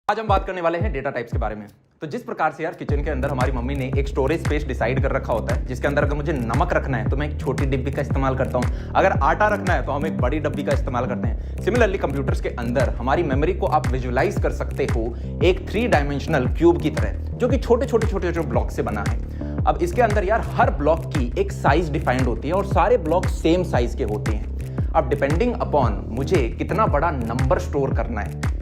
आज हम बात करने वाले हैं डेटा टाइप्स के बारे में। तो जिस प्रकार से यार किचन के अंदर हमारी मम्मी ने एक स्टोरेज स्पेस डिसाइड कर रखा होता है, जिसके अंदर अगर मुझे नमक रखना है तो मैं एक छोटी डिब्बी का इस्तेमाल करता हूं, अगर आटा रखना है तो हम एक बड़ी डब्बी का इस्तेमाल करते हैं। सिमिलरली कंप्यूटर्स के अंदर हमारी मेमोरी को आप विजुअलाइज कर सकते हो एक 3 डायमेंशनल क्यूब की तरह, जो कि छोटे छोटे ब्लॉक से बना है। अब इसके अंदर यार हर ब्लॉक की एक साइज डिफाइंड होती है और सारे ब्लॉक सेम साइज के होते हैं। अब डिपेंडिंग अपॉन मुझे कितना बड़ा नंबर स्टोर करना है,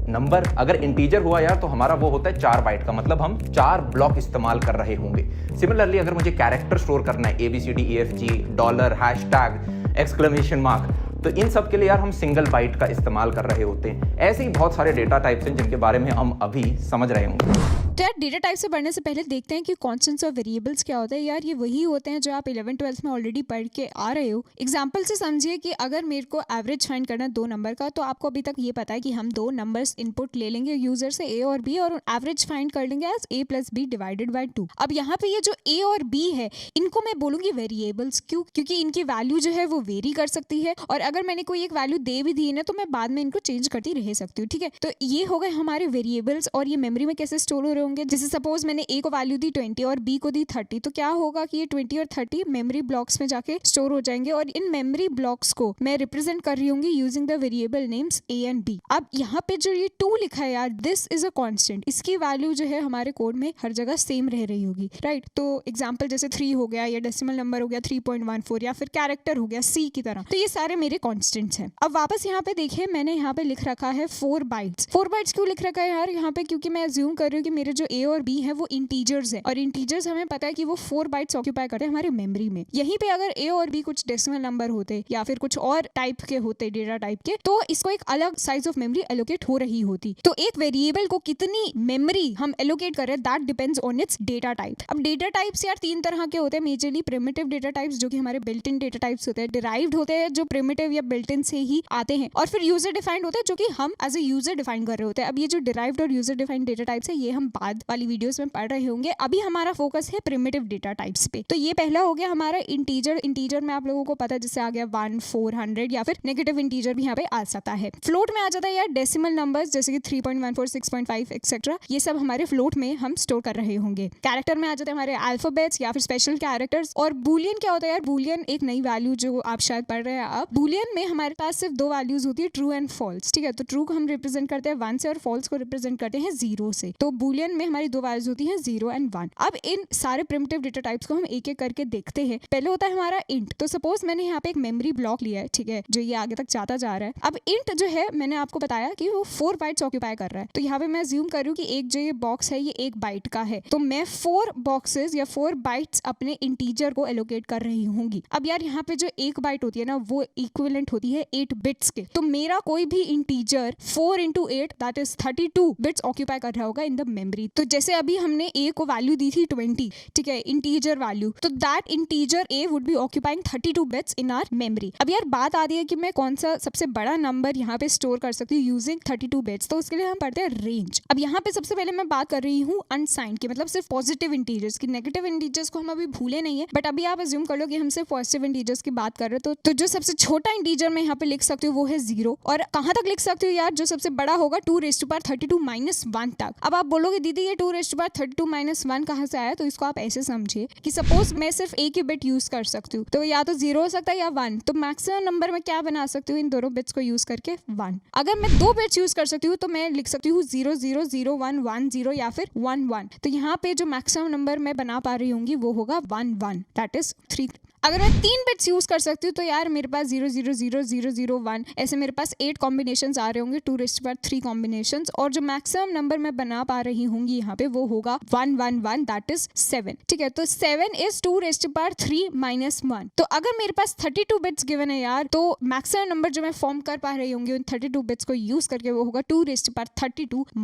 नंबर अगर इंटीजर हुआ यार तो हमारा वो होता है 4 बाइट का, मतलब हम 4 ब्लॉक इस्तेमाल कर रहे होंगे। सिमिलरली अगर मुझे कैरेक्टर स्टोर करना है ABCDEFG dollar hashtag exclamation mark, तो इन सब के लिए यार हम सिंगल बाइट का इस्तेमाल कर रहे होते हैं। ऐसे ही बहुत सारे डेटा टाइप्स हैं जिनके बारे में हम अभी समझ रहे होंगे। तो यार डेटा टाइप से पढ़ने से पहले देखते हैं कि कॉन्स्टेंट्स और वेरिएबल्स क्या होता है। यार ये वही होते हैं जो आप 11th-12th में ऑलरेडी पढ़ के आ रहे हो। एग्जांपल से समझिए कि अगर मेरे को एवरेज फाइंड करना है 2 नंबर का, तो आपको अभी तक ये पता है कि हम 2 नंबर्स इनपुट ले लेंगे यूजर से A और B, और एवरेज फाइंड कर लेंगे as A + B divided by 2। अब यहाँ पे ये जो A और B है, इनको मैं बोलूंगी वेरिएबल्स। क्यों? क्योंकि इनकी वैल्यू जो है वो वेरी कर सकती है, और अगर मैंने कोई एक वैल्यू दे भी दी है ना, तो मैं बाद में इनको चेंज करती रह सकती हूँ। ठीक है, तो ये हो गए हमारे वेरिएबल्स। और ये मेमोरी में कैसे स्टोर हो रहे होंगे, जैसे सपोज मैंने A को वैल्यू दी 20 और B को दी 30, तो क्या होगा कि ये 20 और 30 मेमोरी ब्लॉक्स में जाके स्टोर हो जाएंगे, और इन मेमोरी ब्लॉक्स को मैं रिप्रेजेंट कर रही होंगी using the variable names A and B। अब यहाँ पे जो ये 2 लिखा है यार, दिस इज अ कांस्टेंट, इसकी वैल्यू जो है हमारे कोड में हर जगह सेम रह रही होगी, राइट। तो एग्जांपल जैसे 3 हो गया, या डेसिमल नंबर हो गया 3.14, या फिर कैरेक्टर हो गया C की तरह, तो ये सारे मेरे कॉन्स्टेंट्स हैं। अब वापस यहाँ पे देखिए, मैंने यहाँ पे लिख रखा है 4 बाइट्स। 4 बाइट्स क्यों लिख रखा है यार यहाँ पे? क्योंकि मैं अज्यूम कर रही हूँ कि मेरे जो A और B है वो इंटीजर्स है, और इंटीजर्स हमें पता है कि वो 4 बाइट्स ऑक्यूपाई करते हैं हमारे मेमोरी में। यहीं पे अगर A और B कुछ डेसिमल नंबर होते या फिर कुछ और टाइप के होते, डेटा टाइप के, तो इसको एक अलग साइज ऑफ मेमोरी एलोकेट हो रही होती। तो एक वेरिएबल को कितनी मेमोरी हम एलोकेट कर रहे हैं, that depends on it's data type. अब डेटा टाइप्स यार 3 तरह के होते हैं मेजरली। प्रिमिटिव डेटा टाइप्स जो कि हमारे बिल्ट इन डेटा टाइप्स होते हैं, डिराइव्ड होते हैं जो प्रिमिटिव या बिल्ट इन से ही आते हैं, और फिर यूजर डिफाइंड होते हैं जो कि हम एज ए यूजर डिफाइन कर रहे होते हैं। अब ये जो डिराइव्ड और यूजर डिफाइंड डेटा टाइप्स है, ये हम बाद वाली वीडियोस में पढ़ रहे होंगे। अभी हमारा फोकस है प्रिमिटिव डेटा टाइप्स पे। तो ये पहला हो गया हमारा इंटीजर। इंटीजर में आप लोगों को पता है जैसे आ गया 1, 400, या फिर नेगेटिव इंटीजर भी यहाँ पे आ सकता है। फ्लोट में आ जाता है यार डेसिमल नंबर्स, जैसे कि 3.14, 6.5 एक्सेट्रा, ये सब हमारे फ्लोट में हम स्टोर कर रहे होंगे। कैरेक्टर में आ जाते हैं हमारे अल्फाबेट्स या फिर स्पेशल कैरेक्टर्स। और बूलियन क्या होता है यार? बूलियन एक नई वैल्यू जो आप शायद पढ़ रहे हैं। अब बूलियन में हमारे पास सिर्फ 2 वैल्यूज होती है, ट्रू एंड फॉल्स। ठीक है, तो ट्रू को हम रिप्रेजेंट करते हैं 1 से, और फॉल्स को रिप्रेजेंट करते हैं 0 से। तो बूलियन में हमारी 2 वैल्यूज होती है 0 एंड 1। अब इन सारे प्रिमिटिव डेटा टाइप्स को हम एक एक करके देखते हैं। पहले होता है हमारा इंट। तो सपोज मैंने यहाँ पे एक मेमोरी ब्लॉक लिया है, ठीक है, जो ये आगे तक जाता जा रहा है। अब इंट जो है, मैंने आपको बताया कि वो 4 बाइट्स ऑक्यूपाई कर रहा है। तो यहाँ पे मैं अज्यूम कर रही हूँ कि एक जो ये बॉक्स है ये 1 बाइट का है, तो मैं 4 बॉक्सेस या 4 बाइट्स अपने इंटीजर को एलोकेट कर रही होंगी। अब यार यहाँ पे जो 1 बाइट होती है ना, वो इक्विवेलेंट होती है 8 बिट्स के। तो मेरा कोई भी integer 4 × 8 that is 32 bits occupy कर रहा होगा इन द मेमोरी। तो जैसे अभी हमने A को वैल्यू दी थी 20, ठीक है, इंटीजर वैल्यू, तो that integer A would be occupying 32 bits in our memory. अब यार बात आती है कि मैं कौन सा सबसे बड़ा नंबर यहाँ पे स्टोर कर सकती हूँ यूजिंग 32 बिट्स। तो उसके लिए हम पढ़ते हैं रेंज। अब यहाँ पे सबसे पहले मैं बात कर रही हूँ अनसाइंड की, मतलब सिर्फ पॉजिटिव इंटीजर्स की। नेगेटिव इंटीजर्स को हम अभी भूले नहीं है, बट अभी आप अज्यूम कर लो कि हम सिर्फ पॉजिटिव इंटीजर्स की बात कर रहे हैं। तो जो सबसे छोटा इंटीजर मैं यहाँ पे लिख सकती हूँ वो है 0। और कहाँ तक लिख सकती हूँ यार? जो सबसे बड़ा होगा 2⁻32 - 1 तक। अब आप बोलोगे दीदी ये 2⁻32 - 1 कहाँ से आया? तो इसको आप ऐसे समझिए कि सपोज मैं सिर्फ एक ही बिट यूज कर सकती हूँ, तो या तो 0 हो सकता है या 1। तो मैक्सिमम नंबर में क्या बना सकती हूँ इन दोनों बिट्स को यूज करके? 1। अगर मैं 2 बिट्स यूज कर सकती हूँ तो मैं लिख सकती हूँ 0 0 0 1 1 0 या फिर 1 1। तो यहाँ पे जो मैक्सिमम नंबर मैं बना पा रही होंगी वो होगा 1 1, दैट इज 3। अगर मैं 3 बिट्स यूज कर सकती हूँ तो यार मेरे पास 0 0 0 0 0 1 ऐसे मेरे पास 8 कॉम्बिनेशंस आ रहे होंगे, 2⁻3 कॉम्बिनेशंस। और जो मैक्सिमम नंबर मैं बना पा रही होंगी यहाँ पे वो होगा 1 1 1, दैट इज 7। ठीक है, तो 7 इज 2⁻3 - 1। तो अगर मेरे पास 32 बिट्स गिवन है यार, तो मैक्सिमम नंबर जो मैं फॉर्म कर पा रही होंगी उन 32 बिट्स को यूज करके वो होगा 2⁻32 -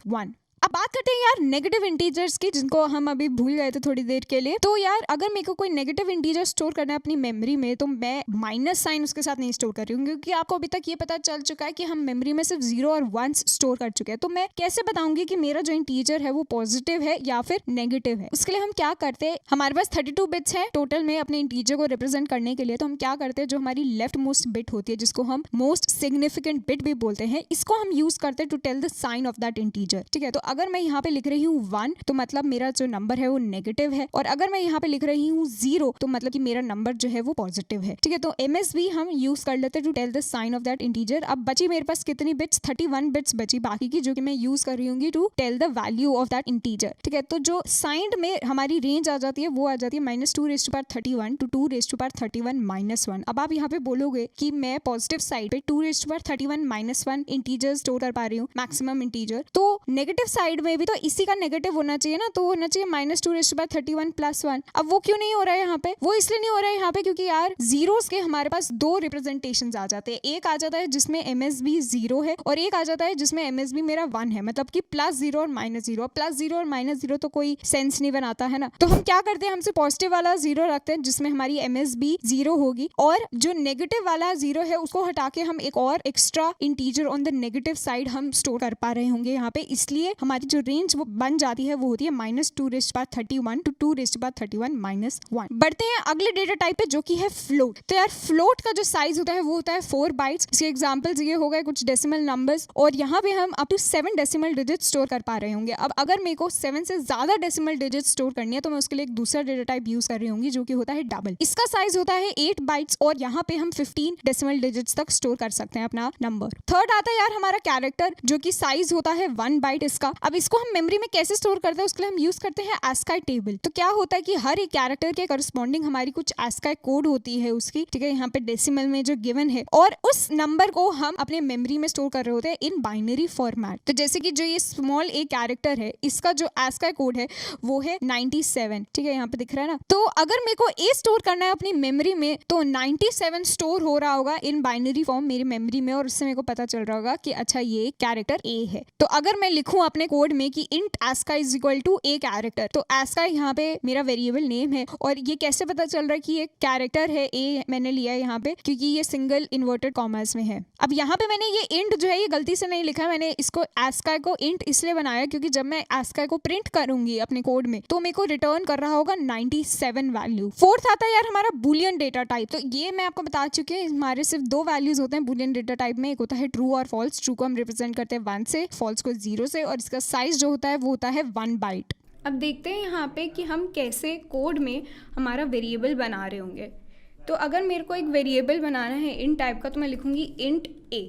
1। अब बात करते हैं यार नेगेटिव इंटीजर्स की, जिनको हम अभी भूल गए थे थोड़ी देर के लिए। तो यार अगर मेरे को कोई नेगेटिव इंटीजर स्टोर करना है अपनी मेमोरी में, तो मैं माइनस साइन उसके साथ नहीं स्टोर कर रही हूँ, क्योंकि आपको अभी तक ये पता चल चुका है कि हम मेमोरी में सिर्फ 0 और 1 स्टोर कर चुके हैं। तो मैं कैसे बताऊंगी कि मेरा जो इंटीजर है वो पॉजिटिव है या फिर नेगेटिव है? उसके लिए हम क्या करते हैं, हमारे पास 32 बिट्स है टोटल में अपने इंटीजर को रिप्रेजेंट करने के लिए। तो हम क्या करते हैं, जो हमारी लेफ्ट मोस्ट बिट होती है, जिसको हम मोस्ट सिग्निफिकेंट बिट भी बोलते हैं, इसको हम यूज करते हैं to tell the sign of that integer. ठीक है, तो अगर मैं यहाँ पे लिख रही हूँ 1, तो मतलब मेरा जो नंबर है वो नेगेटिव है, और अगर मैं यहाँ पे लिख रही हूँ 0, तो मतलब कि मेरा नंबर जो है वो पॉजिटिव है। ठीक है, तो MSB हम यूज कर लेते हैं to tell the sign of that integer. अब बची मेरे पास कितनी बिट्स, 31 बिट्स बची बाकी की, जो कि मैं यूज कर रही हूँ to tell the value of that integer. ठीक है, तो जो साइंड में हमारी रेंज आ जाती है वो आ जाती है -2⁻31 टू 2⁻31 -1। अब आप यहाँ पे बोलोगे कि मैं पॉजिटिव साइड पे 2⁻31 -1 इंटीजर स्टोर कर पा रही हूँ, मैक्सिमम इंटीजर। तो नेगेटिव साइड में भी तो इसी का नेगेटिव होना चाहिए ना, तो होना चाहिए -2⁻31 +1। अब वो क्यों नहीं हो रहा है यहाँ पे? वो इसलिए नहीं हो रहा है यहाँ पे क्योंकि यार जीरोस के हमारे पास 2 रिप्रेजेंटेशन आ जाते हैं। एक आ जाता है जिसमें MSB 0 है, और एक आ जाता है जिसमें MSB मेरा 1 है, मतलब कि +0 और -0। +0 और -0 तो कोई सेंस नहीं बनाता है ना। तो हम क्या करते हैं, हमसे पॉजिटिव वाला 0 रखते हैं जिसमें हमारी MSB 0 होगी, और जो नेगेटिव वाला 0 है उसको हटा के हम एक और extra integer on the negative side हम स्टोर कर पा रहे होंगे यहाँ पे। इसलिए हमारी जो रेंज वो बन जाती है वो होती है -2⁻31 टू 2⁻31 -1। बढ़ते हैं अगले डेटा टाइप पे, जो कि है फ्लोट। तो यार फ्लोट का जो साइज होता है वो होता है 4 बाइट्स। इसके एग्जांपल्स ये हो गए कुछ डेसिमल नंबर्स, और यहाँ पे हम up to 7 decimal digit store कर पा रहे होंगे। अब अगर मेरे को 7 से ज्यादा डेसिमल डिजिट स्टोर करनी है तो मैं उसके लिए एक दूसरा डेटा टाइप यूज कर रही होंगी, जो कि होता है डबल। इसका साइज होता है 8 बाइट्स, और यहाँ पे हम 15 डेसिमल डिजिट्स तक स्टोर कर सकते हैं अपना नंबर। थर्ड आता है यार हमारा कैरेक्टर, जो कि साइज होता है 1 बाइट इसका। अब इसको हम मेमोरी में कैसे स्टोर करते हैं, उसके लिए हम यूज करते हैं ASCII टेबल। तो क्या होता है कि हर एक कैरेक्टर के करस्पॉन्डिंग हमारी कुछ ASCII कोड होती है उसकी, ठीक है, यहाँ पे डेसिमल में जो गिवन है, और उस नंबर को हम अपने मेमोरी में स्टोर कर रहे होते हैं इन बाइनरी फॉर्मेट। तो जैसे कि जो ये स्मॉल a कैरेक्टर है, इसका जो ASCII कोड है वो है 97। ठीक है, यहाँ पे दिख रहा है ना। तो अगर मेरे को a स्टोर करना है अपनी मेमोरी में, तो 97 स्टोर हो रहा होगा इन बाइनरी फॉर्म मेरी मेमोरी में, और उससे मेरे को पता चल रहा होगा कि अच्छा ये कैरेक्टर a है। तो अगर मैं लिखूं अपने कोड में कि int ASCII is equal to a character, तो ASCII यहाँ पे मेरा वेरिएबल नेम है, और ये कैसे पता चल रहा है कि ये कैरेक्टर है a मैंने लिया है यहाँ पे, क्योंकि ये सिंगल इन्वर्टेड कॉमर्स में है। अब यहाँ पे मैंने ये int जो है ये गलती से नहीं लिखा, मैंने इसको ASCII को int इसलिए बनाया क्योंकि जब मैं ASCII को प्रिंट करूंगी अपने कोड में तो मेरे को रिटर्न कर रहा होगा 97 वैल्यू। फोर्थ आता है यार हमारा बुलियन डेटा टाइप। तो ये मैं आपको बता चुकी हूँ, हमारे सिर्फ 2 वैल्यूज होते हैं बुलियन डेटा टाइप में, एक होता है ट्रू और फॉल्स। ट्रू को हम रिप्रेजेंट करते हैं 1 से, फॉल्स को 0 से, और इसका साइज जो होता है वो होता है 1 बाइट। अब देखते हैं यहाँ पे कि हम कैसे कोड में हमारा वेरिएबल बना रहे होंगे। तो अगर मेरे को एक वेरिएबल बनाना है इन टाइप का, तो मैं लिखूँगी इंट a।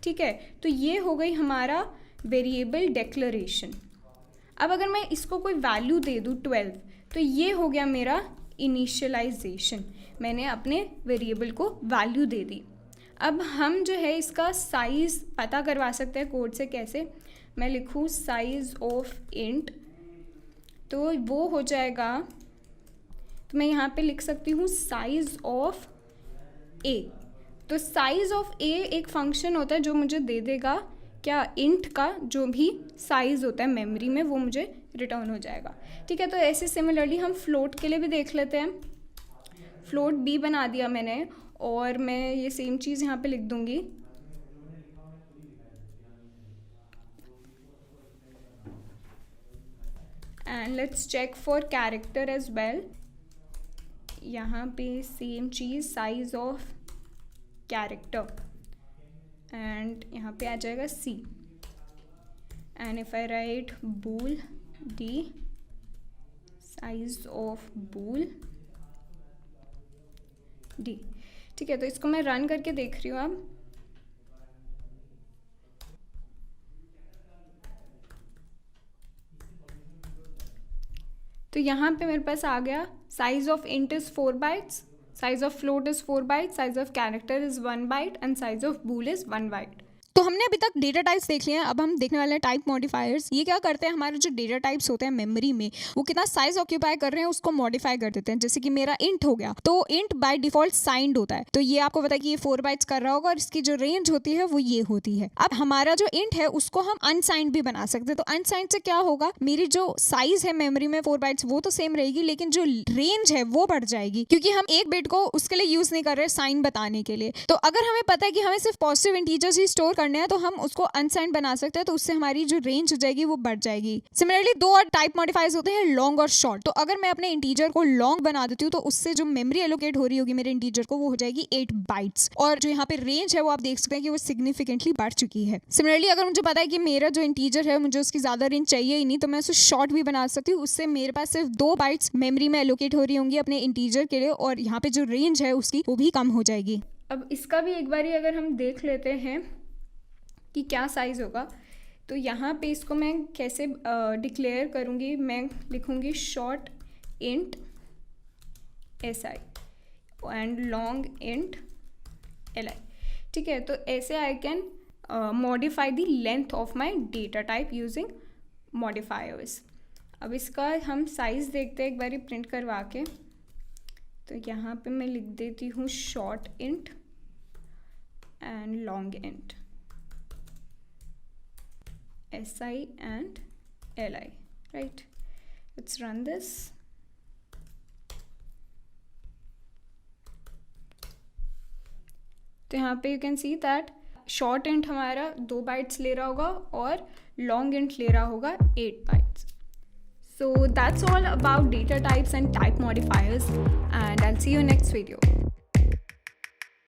ठीक है, तो ये हो गई हमारा वेरिएबल डेक्लरेशन। अब अगर मैं इसको कोई वैल्यू दे दूँ 12, तो ये हो गया मेरा इनिशियलाइजेशन। मैंने अपने वेरिएबल को वैल्यू दे दी। अब हम जो है इसका साइज़ पता करवा सकते हैं कोड से। कैसे? मैं लिखूँ साइज़ ऑफ इंट, तो वो हो जाएगा, तो मैं यहाँ पे लिख सकती हूँ साइज़ ऑफ a। तो साइज़ ऑफ a एक फंक्शन होता है जो मुझे दे देगा क्या, इंट का जो भी साइज़ होता है मेमोरी में वो मुझे रिटर्न हो जाएगा। ठीक है, तो ऐसे सिमिलरली हम फ्लोट के लिए भी देख लेते हैं। फ्लोट b बना दिया मैंने, और मैं ये सेम चीज़ यहाँ पे लिख दूँगी। And let's check for character as well. यहाँ पे सेम चीज़ साइज ऑफ कैरेक्टर, एंड यहाँ पे आ जाएगा c। And if I write bool d size of bool d। ठीक है, तो इसको मैं रन करके देख रही हूँ अब। तो यहाँ पे मेरे पास आ गया size of int is 4 bytes, size of float is 4 bytes, size of character is 1 byte, and size of bool is 1 byte. तो हमने हमने अभी तक डेटा टाइप्स देख लिए हैं, अब हम देखने वाले हैं टाइप मॉडिफायर्स। ये क्या करते हैं, हमारे जो डेटा टाइप्स होते हैं मेमोरी में वो कितना साइज ऑक्यूपाई कर रहे हैं उसको मॉडिफाई कर देते हैं। जैसे कि मेरा इंट हो गया, तो इंट बाय डिफॉल्ट साइंड होता है, तो ये आपको पता है कि ये 4 बाइट्स कर रहा होगा और इसकी जो रेंज होती है वो ये होती है। अब हमारा जो इंट है उसको हम अनसाइंड भी बना सकते हैं। तो अनसाइंड से क्या होगा, मेरी जो साइज है मेमोरी में 4 बाइट्स वो तो सेम रहेगी, लेकिन जो रेंज है वो बढ़ जाएगी, क्योंकि हम एक बिट को उसके लिए यूज नहीं कर रहे साइन बताने के लिए। तो अगर हमें पता है कि हमें सिर्फ पॉजिटिव इंटीजर्स ही स्टोर करने हैं तो हम उसको अनसाइंड बना सकते हैं, तो उससे हमारी जो रेंज हो जाएगी वो बढ़ जाएगी। सिमिलरली 2 और टाइप मॉडिफायर्स होते हैं, लॉन्ग और शॉर्ट। तो अगर मैं अपने इंटीजर को लॉन्ग बना देती हूँ तो उससे जो मेमोरी एलोकेट हो रही होगी मेरे इंटीजर को वो हो जाएगी 8 बाइट्स, और जो यहाँ पे रेंज है वो आप देख सकते हैं कि वो सिग्निफिकेंटली बढ़ चुकी है। सिमिलरली अगर मुझे पता है कि मेरा जो इंटीजर है मुझे उसकी ज्यादा रेंज चाहिए ही नहीं, तो मैं उसे शॉर्ट भी बना सकती हूँ, उससे मेरे पास सिर्फ 2 बाइट्स मेमोरी में एलोकेट हो रही होंगी अपने इंटीजर के लिए, और यहाँ पे जो रेंज है उसकी वो भी कम हो जाएगी। अब इसका भी एक बारी अगर हम देख लेते हैं कि क्या साइज़ होगा, तो यहाँ पे इसको मैं कैसे डिक्लेयर करूँगी, मैं लिखूँगी short int SI and long int LI। ठीक है, तो ऐसे I can modify the length of my data type using modifiers. अब इसका हम साइज़ देखते हैं एक बारी प्रिंट करवा के। तो यहाँ पे मैं लिख देती हूँ short int and long int SI and LI, right? Let's run this. तो यहाँ पे you can see that short int हमारा 2 बाइट्स ले रहा होगा और long int ले रहा होगा 8 bytes. So that's all about data types and type modifiers, and I'll see you next video.